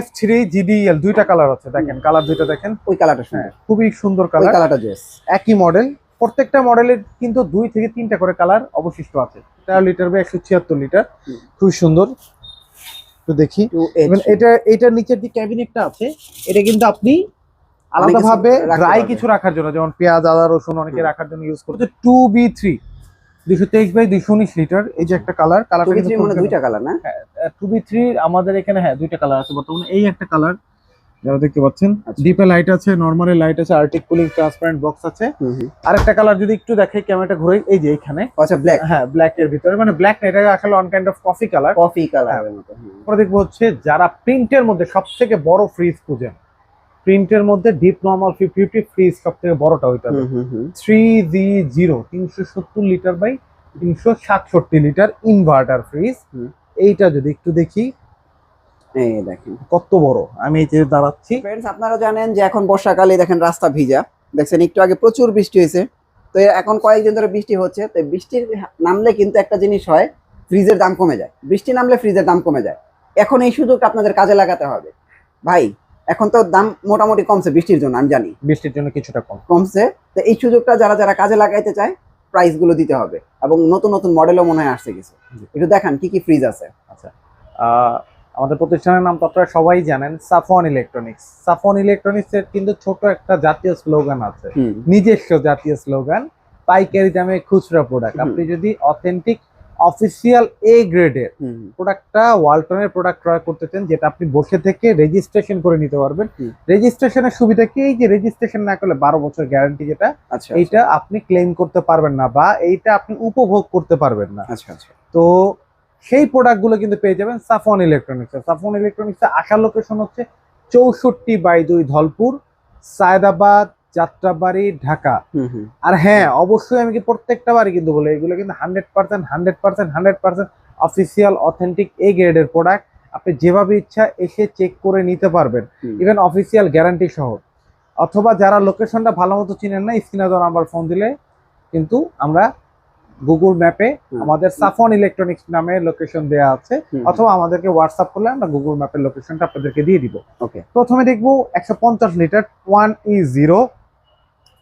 F3 GDL দুইটা colour আছে, দেখেন কালার দুইটা দেখেন, ওই কালারটা সুন্দর, খুবই সুন্দর ওই কালার, কালারটা জেস। একই মডেল, প্রত্যেকটা মডেলের কিন্তু 2 থেকে 3টা করে কালার অবশিষ্ট আছে। 13 লিটার বা 176 লিটার, খুবই সুন্দর। তো দেখি এটার নিচের যে ক্যাবিনেটটা আছে, এটা কিন্তু আপনি আলাদাভাবে ড্রাই কিছু রাখার জন্য, যেমন পেঁয়াজ আদা রসুন অনেকে রাখার জন্য ইউজ করতে। 2B3 223/219 লিটার, এই যে একটা কালার, কালারটা কিন্তু দুইটা কালার না? 2B3 আমাদের এখানে দুইটা কালার আছে বর্তমানে। এই একটা কালার যারা দেখতে পাচ্ছেন, ডিপে লাইট আছে, নরমালে লাইট আছে, আর্টিক কুলিং ট্রান্সপারেন্ট বক্স আছে। আরেকটা কালার যদি একটু দেখে ক্যামেরাটা ঘুরে, এই যে এখানে আচ্ছা ব্ল্যাক, ব্ল্যাক এর ভিতরে, মানে ব্ল্যাক না, এটা আসলে on kind of coffee colour মতো। আমরা দেখবো হচ্ছে যারা প্রিন্টের মধ্যে সবথেকে বড় ফ্রিজ খুঁজেন, প্রিন্টের মধ্যে ডিপ নরমাল 50 ফ্রিজ সবথেকে বড়টা হইতে হবে 3G0 370 litre by 367 litre inverter fridge. এইটা যদি একটু দেখি, এই দেখেন কত বড়। আমি এই যে দাঁড়াচ্ছি, फ्रेंड्स আপনারা জানেন যে এখন বর্ষাকালে দেখেন রাস্তা ভিজা, দেখছেন একটু আগে প্রচুর বৃষ্টি হয়েছে, তো এখন কয়েকদিন ধরে বৃষ্টি হচ্ছে। তো বৃষ্টির নামলে কিন্তু একটা জিনিস হয়, ফ্রিজের দাম কমে যায়। বৃষ্টি নামলে ফ্রিজের দাম কমে যায়। এখন এই সুযোগটা আপনাদের কাজে লাগাতে হবে ভাই। এখন তো দাম মোটামুটি কমছে বৃষ্টির জন্য, আমি জানি বৃষ্টির জন্য কিছুটা কমছে। তো এই সুযোগটা যারা যারা কাজে লাগাইতে চায় প্রাইস গুলো দিতে হবে, এবং নতুন নতুন মডেলও মনে হয় আসছে কিছু। একটু দেখান কি কি ফ্রিজ আছে। আচ্ছা, আমাদের প্রতিষ্ঠানের নাম তো আপনারা সবাই জানেন, সাফওয়ান ইলেকট্রনিক্স। সাফওয়ান ইলেকট্রনিক্স এর কিন্তু ছোট একটা জাতীয় স্লোগান আছে, নিজস্ব জাতীয় স্লোগান, পাইকারি দামে খুচরা প্রোডাক্ট। আপনি যদি অথেন্টিক অফিসিয়াল এ গ্রেডের প্রোডাক্টটা, ওয়ালটনের প্রোডাক্ট ক্রয় করতে চান, যেটা আপনি বসে থেকে রেজিস্ট্রেশন করে নিতে পারবেন। রেজিস্ট্রেশনের সুবিধা কি, এই যে রেজিস্ট্রেশন না করলে 12 বছর গ্যারান্টি, যেটা এইটা আপনি ক্লেম করতে পারবেন না, বা এইটা আপনি উপভোগ করতে পারবেন না। তো সেই প্রোডাক্টগুলো কিন্তু পেয়ে যাবেন সাফওয়ান ইলেকট্রনিক্স। সাফওয়ান ইলেকট্রনিক্স এর আসার লোকেশন হচ্ছে 64/2 ধলপুর, সায়দাবাদ, যাত্রাবাড়ি, ঢাকা। আর হ্যাঁ, অবশ্যই আমি কি প্রত্যেকটা বারই কিন্তু বলি, এগুলো কিন্তু 100% অফিসিয়াল অথেন্টিক এ গ্রেডের প্রোডাক্ট। আপনি যেভাবে ইচ্ছা এসে চেক করে নিতে পারবেন, ইভেন অফিসিয়াল গ্যারান্টি সহ। অথবা যারা লোকেশনটা ভালো মতো চিনেন না, স্ক্রিনে দেওয়া নাম্বার ফোন দিলে কিন্তু আমরা গুগল ম্যাপে আমাদের সাফওয়ান ইলেকট্রনিক্স নামে লোকেশন দেওয়া আছে, অথবা আমাদেরকে হোয়াটসঅ্যাপ করলে আমরা গুগল ম্যাপের লোকেশনটা আপনাদেরকে দিয়ে দিব। প্রথমে দেখবো 150 লিটার 1E0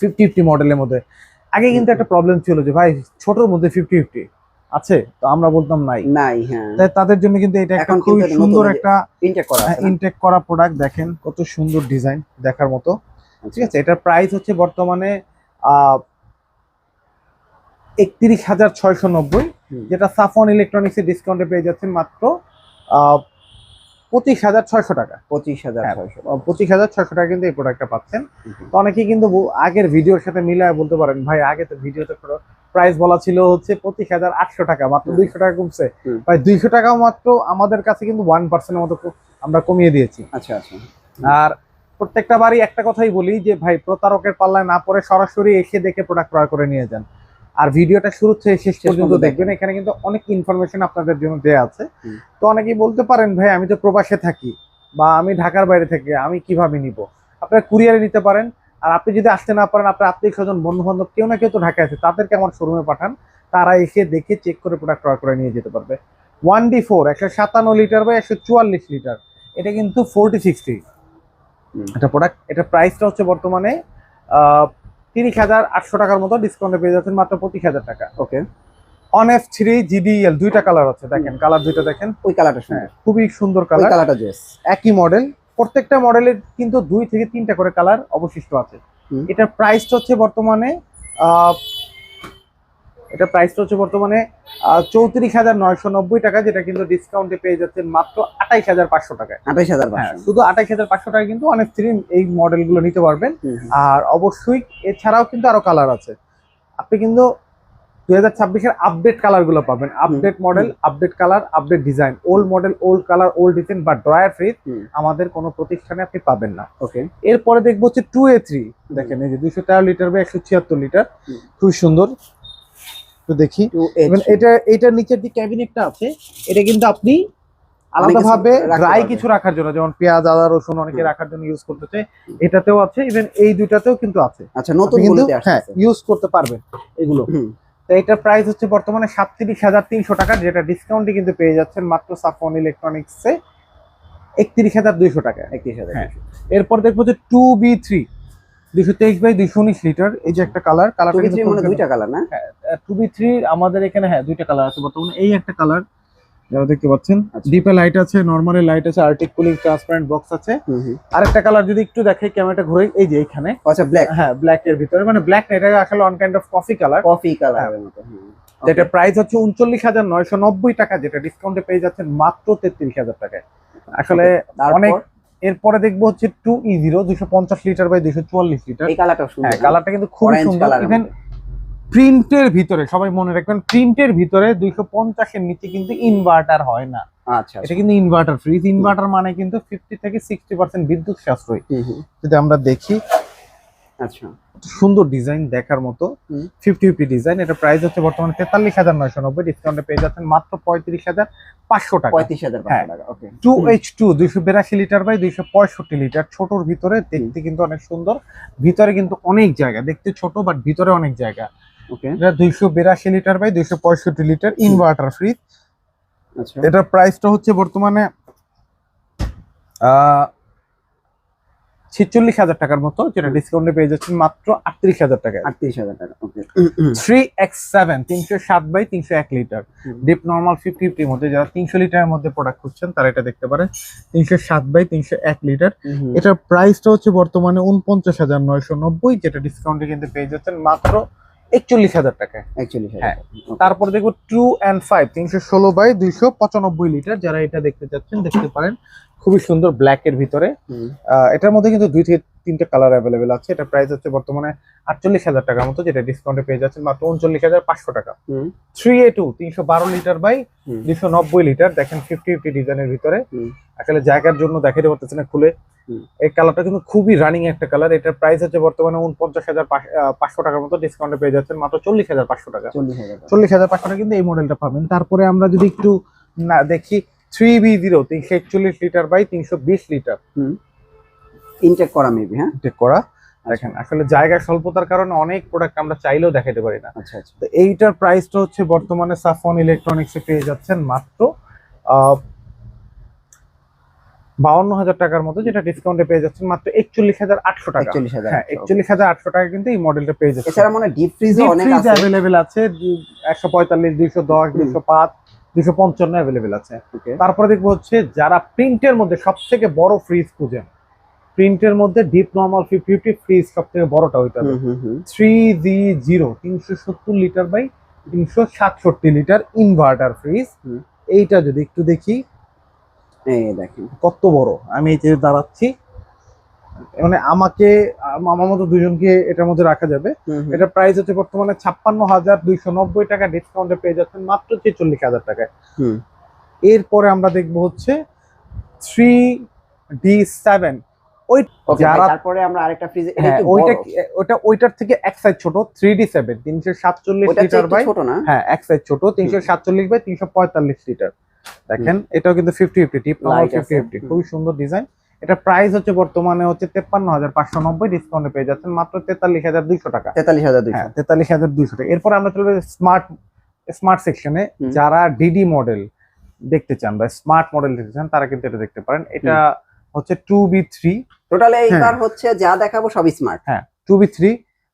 50 মডেলের মধ্যে। আগে কিন্তু একটা প্রবলেম ছিল যে ভাই ছোটর মধ্যে 50 আছে, তো আমরা বলতাম নাই। তাই তাদের জন্য কিন্তু এটা একটা খুব সুন্দর একটা ইনটেক করা প্রোডাক্ট। দেখেন কত সুন্দর ডিজাইন, দেখার মতো। ঠিক আছে, এটার প্রাইস হচ্ছে বর্তমানে 31,690, যেটা সাফওয়ান ইলেকট্রনিক্স এর ডিসকাউন্টে পেয়ে যাচ্ছেন মাত্র 25,600 টাকা। 25,600 টাকা কিন্তু এই প্রোডাক্টটা পাচ্ছেন। তো অনেকেই কিন্তু আগের ভিডিওর সাথে মিলায় বলতে পারেন, ভাই আগে তো ভিডিওতে প্রাইস বলা ছিল হচ্ছে 25,800 টাকা, মাত্র 200 টাকা কমছে। ভাই 200 টাকাও মাত্র আমাদের কাছে কিন্তু 1% মতো আমরা কমিয়ে দিয়েছি। আর প্রত্যেকটা বারই একটা কথাই বলি যে ভাই, প্রতারকের পাল্লায় না পড়ে সরাসরি এসে দেখে প্রোডাক্ট ক্রয় করে নিয়ে যান। আর ভিডিওটা শুরু থেকে শেষ পর্যন্ত দেখবেন, এখানে কিন্তু অনেক ইনফরমেশন আপনাদের জন্য দেওয়া আছে। তো অনেকেই বলতে পারেন, ভাই আমি তো প্রবাসে থাকি বা আমি ঢাকার বাইরে থেকে, আমি কিভাবে নিব? আপনারা কুরিয়ারে নিতে পারেন। আর আপনি যদি আসতে না পারেন, আপনার আত্মীয় স্বজন বন্ধু বান্ধব কেউ না কেউ তো ঢাকায় আছে, তাদেরকে আমার শোরুমে পাঠান, তারা এসে দেখে চেক করে প্রোডাক্ট ক্রয় করে নিয়ে যেতে পারবে। 1D4 157 লিটার বা 144 লিটার, এটা কিন্তু 4060 এটা প্রোডাক্ট। এটা প্রাইসটা হচ্ছে বর্তমানে 30,800 টাকার মতো, ডিসকাউন্টে পেয়ে যাচ্ছেন মাত্র 25,000 টাকা। অন F3 GDL দুইটা কালার আছে, দেখেন কালার দুইটা দেখেন, ওই কালারটা খুবই সুন্দর কালার, একই মডেল, প্রত্যেকটা মডেলের কিন্তু 2 থেকে 3টা করে কালার অবশিষ্ট আছে। এটার প্রাইসটা হচ্ছে বর্তমানে 34,990 টাকা, যেটা কিন্তু ডিসকাউন্টে পেয়ে যাচ্ছেন মাত্র 28,500 টাকায়। শুধু 28,500 টাকা কিন্তু অনেক এই মডেলগুলো নিতে পারবেন। আর অবশ্যই এছাড়াও কিন্তু আরো কালার আছে, আপনি কিন্তু 2026-এর আপডেট কালার গুলো পাবেন। Update model, update colour, update design. Old model, old colour, old design বা ড্রয়ার ফ্রিজ আমাদের কোনো প্রতিষ্ঠানে আপনি পাবেন না। এরপরে দেখবো হচ্ছে 2A3, দেখেন এই যে 213 লিটার বা 176 লিটার, খুব সুন্দর। তো দেখি এটার নিচের যে ক্যাবিনেটটা আছে, এটা কিন্তু আপনি আলাদাভাবে ড্রাই কিছু রাখার জন্য, যেমন পেঁয়াজ আদা রসুন অনেকে রাখার জন্য ইউজ করতে চায়, এটাতেও আছে, ইভেন এই দুটাতেও কিন্তু আছে। নতুন কিন্তু হ্যাঁ, ইউজ করতে পারবেন এগুলো। তো এটার প্রাইস হচ্ছে বর্তমানে 37,300 টাকা, যেটা ডিসকাউন্টে কিন্তু পেয়ে যাচ্ছেন মাত্র সাফওয়ান ইলেকট্রনিক্সে 31,200 টাকা। 31,000। হ্যাঁ, এরপর দেখবো যে 2B3 223/219 লিটার, এই যে একটা কালারটা কিন্তু মানে দুইটা কালার না? 2B3 আমাদের এখানে হ্যাঁ দুইটা কালার আছে বর্তমানে। এই একটা কালার যারা দেখতে পাচ্ছেন, আচ্ছা। ডিপে লাইট আছে, নরমালি লাইট আছে, আর্টিক কুলিং ট্রান্সপারেন্ট বক্স আছে। আরেকটা কালার যদি একটু দেখাই ক্যামেরাটা ঘুরে, এই যে এখানে আচ্ছা ব্ল্যাক। হ্যাঁ ব্ল্যাক এর ভিতরে, মানে ব্ল্যাক না, এটা আসলে on kind of coffee colour. কালারের মতো। যেটা প্রাইস হচ্ছে 39,990 টাকা, যেটা ডিসকাউন্টে পেয়ে যাচ্ছেন মাত্র 33,000 টাকায়। আসলে অনেক। এরপরে দেখবো হচ্ছে 2E0 250 লিটার/244 লিটার। এই কালারটা সুন্দর। হ্যাঁ, কালারটা কিন্তু খুবই Orange সুন্দর। colour ইভেন প্রিন্টের ভিতরে, সবাই মনে রাখবেন, প্রিন্টের ভিতরে 250 এর নিচে কিন্তু ইনভার্টার হয় না। আচ্ছা, এটা কিন্তু ইনভার্টার ফ্রিজ। ইনভার্টার মানে কিন্তু 50 থেকে 60% বিদ্যুৎ সাশ্রয়। যদি আমরা দেখি, আচ্ছা সুন্দর ডিজাইন দেখার মতো 50/50 ডিজাইন। এটা প্রাইস হচ্ছে বর্তমানে 43,990, ডিসকাউন্টে পেয়ে যাচ্ছেন মাত্র 35,500 টাকা। 35,500 টাকা। ওকে। 2H2 282 লিটার/265 লিটার, ছোটর ভিতরে, দেখতে কিন্তু অনেক সুন্দর। ভিতরে কিন্তু অনেক জায়গা, দেখতে ছোট বাট ভিতরে অনেক জায়গা। ওকে। এটা 282 লিটার/265 লিটার ইনভার্টার ফ্রিজ। আচ্ছা, এটার প্রাইসটা হচ্ছে বর্তমানে 46,000 টাকার মতো, যেটা ডিসকাউন্টে পেয়ে যাচ্ছেন মাত্র 38,000 টাকায়। 38,000 টাকা। ওকে। 3X7 307/301 লিটার, ডিপ নরমাল 50/50 মধ্যে, যারা 300 লিটারের মধ্যে প্রোডাক্ট খুঁজছেন তারা এটা দেখতে পারেন। 307/301 লিটার। এটার প্রাইসটা হচ্ছে বর্তমানে 49,990, যেটা ডিসকাউন্টে কিন্তু পেয়ে যাচ্ছেন মাত্র 41,000 টাকায়। 41,000। হ্যাঁ, তারপর দেখো 2N5 316/295 লিটার, যারা এটা দেখতে চাচ্ছেন দেখতে পারেন। খুবই সুন্দর ব্ল্যাক এর ভিতরে। এটার মধ্যে কিন্তু 2 থেকে 3টে কালার অ্যাভেলেবেল আছে। এটা প্রাইস হচ্ছে বর্তমানে 48,000 টাকার মতো, যেটা ডিসকাউন্টে পেয়ে যাচ্ছেন মাত্র 39,500 টাকা। 3A2 312 লিটার/290 লিটার, দেখেন 50/50 ডিজাইনের ভিতরে। আসলে জায়গার জন্য দেখাতে পারতেছে না খুলে। এই কালারটা কিন্তু খুবই রানিং একটা কালার। এটার প্রাইস হচ্ছে বর্তমানে 49,500 টাকার মতো, ডিসকাউন্টে পেয়ে যাচ্ছেন মাত্র 40,500 টাকা। 40,500 টাকা কিন্তু এই মডেলটা পাবেন। তারপরে আমরা যদি একটু না দেখি 3B0 341 লিটার/320 লিটার, ইনটেক করা মেবি। হ্যাঁ, ইনটেক করা। দেখেন আসলে জায়গা স্বল্পতার কারণে অনেক প্রোডাক্ট আমরা চাইলেও দেখাতে পারি না। আচ্ছা আচ্ছা। তো এইটার প্রাইসটা হচ্ছে বর্তমানে সাফন ইলেকট্রনিক্সে পেয়ে যাচ্ছেন মাত্র 52,000 টাকার মতো, যেটা ডিসকাউন্টে পেয়ে যাচ্ছেন মাত্র 41,800 টাকা। 41,000। হ্যাঁ, 41,800 টাকা কিন্তু এই মডেলটা পেয়ে যাচ্ছেন। এছাড়া মানে ডিপ ফ্রিজও অনেক আছে, अवेलेबल আছে। 145 210 205 255 अवेलेबल আছে। তারপরে দেখবো হচ্ছে যারা প্রিন্টের মধ্যে সবথেকে বড় ফ্রিজ খুঁজেন, প্রিন্টের মধ্যে ডিপ নরমাল 50/50 ফ্রিজ সবথেকে বড়টা হইতে হবে। 3D0 370 লিটার/367 litre inverter fridge. এইটা যদি একটু দেখি, এই দেখেন কত বড়। আমি এই যে দাঁড়াচ্ছি, মানে আমাকে আমার মতো দুজনকে এটার মধ্যে রাখা যাবে। এটা প্রাইস হচ্ছে বর্তমানে 56,290 টাকা, ডিসকাউন্টে পেয়ে যাচ্ছেন মাত্র 46,000 টাকায়। এরপরে আমরা দেখবো হচ্ছে 3D7। তারপরে আমরা আরেকটা ফ্রিজ, ওইটার থেকে এক সাইজ ছোট 3D7 347 লিটার ছোট না? হ্যাঁ, এক সাইজ ছোট 347/345 লিটার। দেখেন এটাও কিন্তু 50/50 টিপ নরমাল 50/50, খুবই সুন্দর ডিজাইন। এটা প্রাইস হচ্ছে বর্তমানে হচ্ছে 53,590, ডিসকাউন্টে পেয়ে যাচ্ছেন মাত্র 43,200 টাকা। 43,200। হ্যাঁ, 43,200 টাকা। এরপর আমরা চলে যাই স্মার্ট সেকশনে। যারা ডিডি মডেল দেখতে চান বা স্মার্ট মডেল দেখতে চান তারা কিন্তু এটা দেখতে পারেন। এটা হচ্ছে 2B3 টোটাল এইবার হচ্ছে যা দেখাবো সবই স্মার্ট। হ্যাঁ, 2B3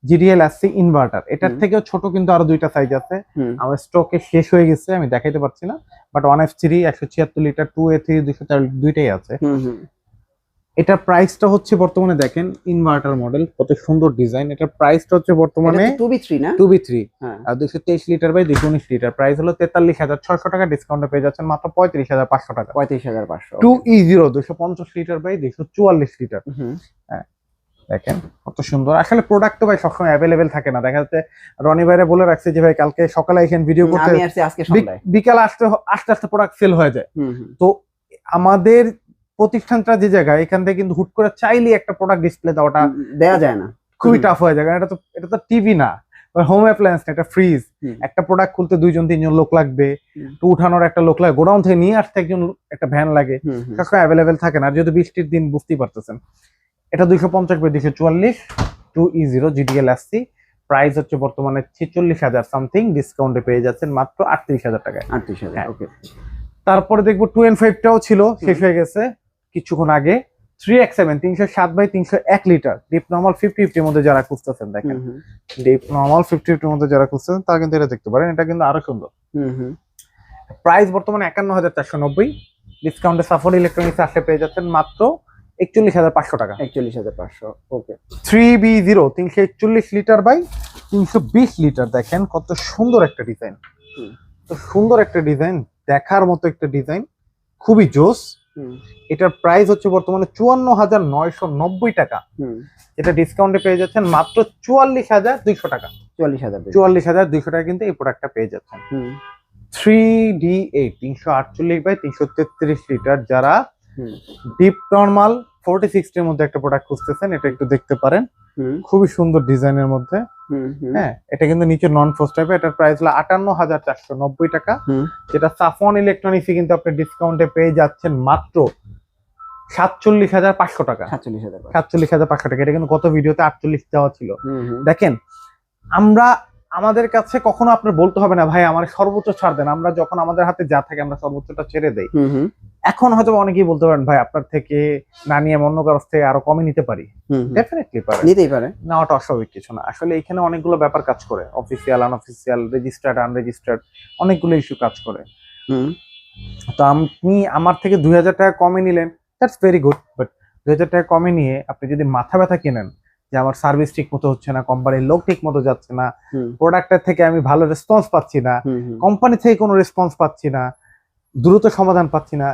GDL-AC ইনভার্টার। এটার থেকেও ছোট কিন্তু আরো দুইটা সাইজ আছে, আমার স্টকে শেষ হয়ে গেছে, আমি দেখাইতে পারছি না। বাট 1F3 176 লিটার, 2A3 204 দুইটাই আছে। এটার প্রাইসটা হচ্ছে বর্তমানে দেখেন ইনভার্টার মডেল, কত সুন্দর ডিজাইন। এটার প্রাইসটা হচ্ছে বর্তমানে 2B3 না? 2B3 223 লিটার/219 লিটার, প্রাইস হলো 43,600 টাকা, ডিসকাউন্টে পেয়ে যাচ্ছেন মাত্র 35,500 টাকা। 35,500। 2E0 250 লিটার/244 litre. হ্যাঁ, দেখেন কত সুন্দর। আসলে প্রোডাক্ট তো ভাই সবসময় অ্যাভেলেবেল থাকে না। দেখা যাচ্ছে রনি ভাইরে বলে রাখছে যে ভাই কালকে সকালে এখানে ভিডিও করতে, আমি আসছি আজকে সন্ধ্যায়, বিকালে আস্তে প্রোডাক্ট সেল হয়ে যায়। তো আমাদের প্রতিষ্ঠানটা যে জায়গায়, এখান থেকে কিন্তু হুট করে চাইলে একটা প্রোডাক্ট ডিসপ্লে দেওয়াটা দেয়া যায় না, খুবই টাফ হয়ে যায়। কারণ এটা তো টিভি না, হোম অ্যাপ্লায়েন্স না, এটা ফ্রিজ। একটা প্রোডাক্ট খুলতে 2-3জন লোক লাগবে, তো উঠানোর একটা লোক লাগে, গোডাউন থেকে নিয়ে আসতে একটা ভ্যান লাগে, সবসময় অ্যাভেলেবেল থাকে না। আর যদি বৃষ্টির দিন বুঝতেই পারতেছেন। এটা 250/244 2E0 GDL-AC, প্রাইস হচ্ছে বর্তমানে 46,000 সামথিং, ডিসকাউন্টে পেয়ে যাচ্ছেন মাত্র 38,000 টাকায়। 38,000। ওকে। তারপরে দেখবো 2N5টাও ছিল, শেষ হয়ে গেছে, কিছুক্ষণ আগে 3X7 307/301 লিটার ডিপ নরমাল 50-50 এর মধ্যে যারা খুঁজতেছেন দেখেন, ডিপ নরমাল 50-50 এর মধ্যে যারা খুঁজতেছেন তারা কিন্তু এটা দেখতে পারেন। এটা কিন্তু আরো সুন্দর। প্রাইস বর্তমানে 51,490, ডিসকাউন্টে সাফন ইলেকট্রনিক্স আসলে পেয়ে যাচ্ছেন মাত্র 41,500 টাকা। 41,500। ওকে। 3B0 341 লিটার বাই 320 লিটার, দেখেন কত সুন্দর একটা ডিজাইন, তো সুন্দর একটা ডিজাইন, দেখার মতো একটা ডিজাইন, খুবই জোস। এটার প্রাইস হচ্ছে বর্তমানে 54,990 টাকা, এটা ডিসকাউন্টে পেয়ে যাচ্ছেন মাত্র 44,200 টাকা। 44,200 টাকা কিন্তু এই প্রোডাক্টটা পেয়ে যাচ্ছেন। 3D8 348/333 লিটার, যারা ডিপ নরমাল 40-60 এর মধ্যে একটা প্রোডাক্ট খুঁজতেছেন এটা একটু দেখতে পারেন, খুবই সুন্দর ডিজাইনের মধ্যে। হ্যাঁ, এটা কিন্তু নিচে নন ফ্রস্ট টাইপের, এটার প্রাইস হলো 58,490 টাকা, যেটা সাফন ইলেকট্রনিক্সে কিন্তু আপনি ডিসকাউন্টে পেয়ে যাচ্ছেন মাত্র 47,500 টাকা। 47,500 টাকা। এটা কিন্তু গত ভিডিওতে 48 দেওয়া ছিল। দেখেন, আমরা আমাদের কাছে কখনো আপনার বলতে হবে না ভাই আমার সর্বোচ্চ ছাড় দেন, আমরা যখন আমাদের হাতে যা থাকে আমরা সর্বোচ্চটা ছেড়ে দেই। এখন হয়তো অনেকেই বলতে পারেন ভাই আপনার থেকে না নিয়ে অন্য কারো থেকে আরো কমে নিতে পারি, ডেফিনেটলি পারে, নিতেই পারে, নেওয়াটা অস্বাভাবিক কিছু না। আসলে এখানে অনেকগুলো ব্যাপার কাজ করে, অফিসিয়াল, আনঅফিসিয়াল, রেজিস্টার্ড, আনরেজিস্টার্ড, অনেকগুলো ইস্যু কাজ করে। তো আপনি আমার থেকে 2,000 টাকা কমে নিলেন, দ্যাটস ভেরি গুড, বাট 2,000 টাকা কমে নিয়ে আপনি যদি মাথা ব্যথা কিনেন যে আমার সার্ভিস ঠিক মতো হচ্ছে না, কোম্পানির লোক ঠিক মতো যাচ্ছে না, প্রোডাক্টের থেকে আমি ভালো রেসপন্স পাচ্ছি না, কোম্পানি থেকে কোনো রেসপন্স পাচ্ছি না, দ্রুত সমাধান পাচ্ছি না,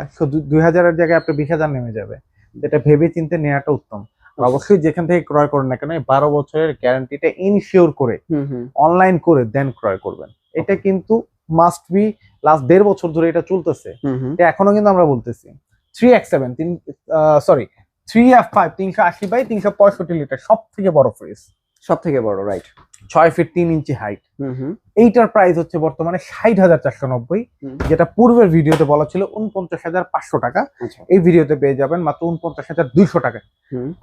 2,000 জায়গায় আপনি 20,000 নেমে যাবে। এটা ভেবে চিন্তে নেওয়াটা উত্তম। অবশ্যই যেখান থেকে ক্রয় করেন না কেন 12 বছরের গ্যারান্টিটা ইনশিওর করে অনলাইন করে দেন ক্রয় করবেন। এটা কিন্তু মাস্ট বি, লাস্ট 1.5 বছর ধরে এটা চলতেছে, এটা এখনো কিন্তু আমরা বলতেছি। 3X7 3F5 380/365 লিটার, সব থেকে বড় ফ্রিজ, সব থেকে বড়, রাইট, 6 ফিট 3 ইঞ্চি হাইট। এইটার প্রাইস হচ্ছে বর্তমানে 60,490, যেটা পূর্বের ভিডিওতে বলা ছিল 49,500 টাকা, এই ভিডিওতে পেয়ে যাবেন মাত্র 49,200 টাকা।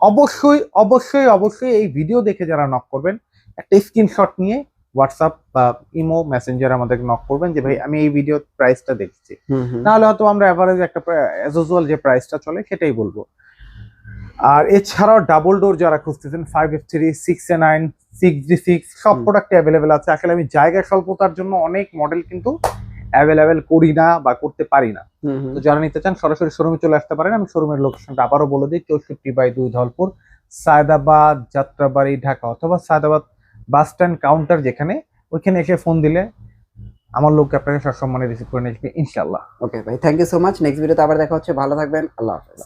অবশ্যই অবশ্যই অবশ্যই এই ভিডিও দেখে যারা নক করবেন একটা স্ক্রিনশট নিয়ে হোয়াটসঅ্যাপ বা ইমো মেসেঞ্জার আমাদের নক করবেন যে ভাই আমি এই ভিডিও প্রাইসটা দেখছি, নাহলে হয়তো আমরা এভারেজ একটা অ্যাজ ইউজুয়াল যে প্রাইসটা চলে সেটাই বলবো। আর এছাড়াও ডাবল ডোর যারা খুঁজতেছেন 5F3 6A9 6G6 সব প্রোডাক্ট অ্যাভেলেবেল আছে। আসলে আমি জায়গা স্বল্পতার জন্য অনেক মডেল কিন্তু অ্যাভেলেবেল করি না বা করতে পারি না, তো যারা নিতে চান সরাসরি শোরুমে চলে আসতে পারেন। আমি শোরুমের লোকেশনটা আবারও বলে দিই, 64/2 ধলপুর, সায়দাবাদ, যাত্রাবাড়ি, ঢাকা, অথবা সায়দাবাদ বাস স্ট্যান্ড কাউন্টার যেখানে, ওইখানে এসে ফোন দিলে আমার লোক আপনাকে সসম্মানে রিসিভ করে নিয়ে আসবে ইনশাআল্লাহ। ওকে ভাই, thank you so much. Next ভিডিওতে আবার দেখা হচ্ছে, ভালো থাকবেন, আল্লাহ হাফেজ।